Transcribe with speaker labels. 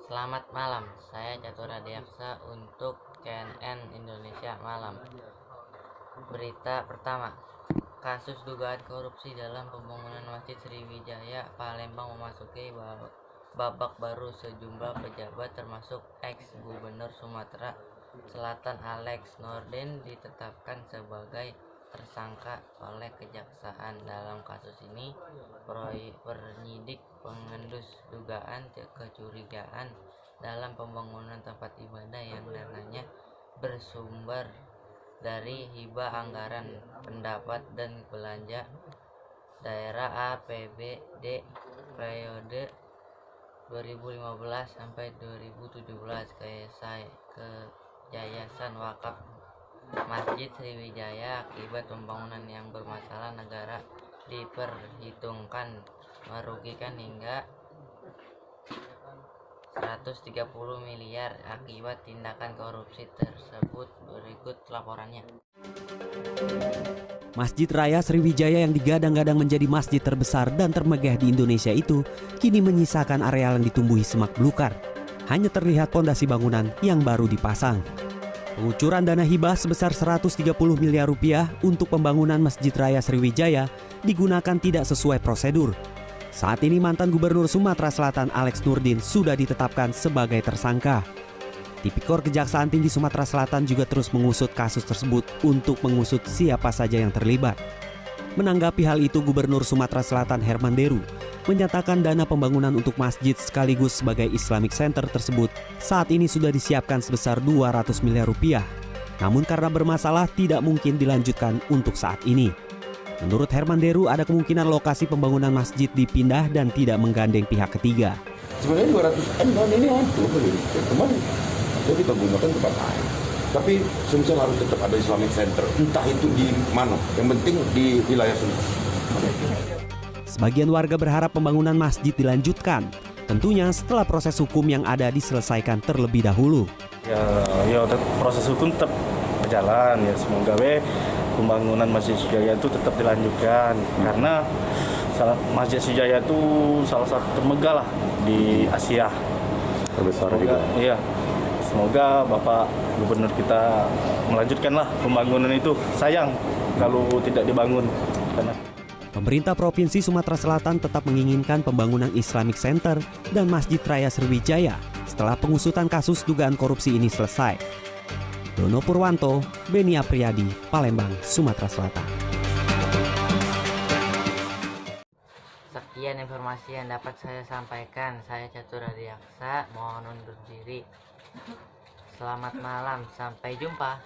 Speaker 1: Selamat malam, saya Catur Adiaksa untuk CNN Indonesia Malam. Berita pertama, kasus dugaan korupsi dalam pembangunan Masjid Sriwijaya Palembang memasuki babak baru. Sejumlah pejabat termasuk ex-gubernur Sumatera Selatan Alex Nurdin ditetapkan sebagai tersangka oleh kejaksaan. Dalam kasus ini, penyidik mengendus dugaan kecurigaan dalam pembangunan tempat ibadah yang dananya bersumber dari hibah anggaran pendapat dan belanja daerah APBD periode 2015 sampai 2017 ke Yayasan Wakaf Masjid Sriwijaya. Akibat pembangunan yang bermasalah, negara diperhitungkan merugikan hingga 130 miliar akibat tindakan korupsi tersebut. Berikut laporannya.
Speaker 2: Masjid Raya Sriwijaya yang digadang-gadang menjadi masjid terbesar dan termegah di Indonesia itu kini menyisakan areal yang ditumbuhi semak belukar. Hanya terlihat pondasi bangunan yang baru dipasang. Pengucuran dana hibah sebesar 130 miliar rupiah untuk pembangunan Masjid Raya Sriwijaya digunakan tidak sesuai prosedur. Saat ini mantan Gubernur Sumatera Selatan Alex Nurdin sudah ditetapkan sebagai tersangka. Tipikor Kejaksaan Tinggi Sumatera Selatan juga terus mengusut kasus tersebut untuk mengusut siapa saja yang terlibat. Menanggapi hal itu, Gubernur Sumatera Selatan Herman Deru menyatakan dana pembangunan untuk masjid sekaligus sebagai Islamic Center tersebut saat ini sudah disiapkan sebesar 200 miliar rupiah. Namun karena bermasalah tidak mungkin dilanjutkan untuk saat ini. Menurut Herman Deru, ada kemungkinan lokasi pembangunan masjid dipindah dan tidak menggandeng pihak ketiga.
Speaker 3: Sebenarnya 200 M tahun ini cuman jadi menggunakan tempat lain. Tapi Sumsel harus tetap ada Islamic Center, entah itu di mana, yang penting di wilayah Sumsel.
Speaker 2: Sebagian warga berharap pembangunan masjid dilanjutkan, tentunya setelah proses hukum yang ada diselesaikan terlebih dahulu.
Speaker 4: Ya proses hukum tetap berjalan ya, semoga pembangunan Masjid Sriwijaya itu tetap dilanjutkan karena Masjid Sriwijaya itu salah satu termegah lah di Asia.
Speaker 3: Terbesar
Speaker 4: juga. Iya. Semoga Bapak Gubernur kita melanjutkanlah pembangunan itu. Sayang kalau tidak dibangun karena
Speaker 2: Pemerintah Provinsi Sumatera Selatan tetap menginginkan pembangunan Islamic Center dan Masjid Raya Sriwijaya setelah pengusutan kasus dugaan korupsi ini selesai. Dono Purwanto, Beni Apriyadi, Palembang, Sumatera Selatan.
Speaker 1: Sekian informasi yang dapat saya sampaikan. Saya Catur Adiaksa, mohon undur diri. Selamat malam, sampai jumpa.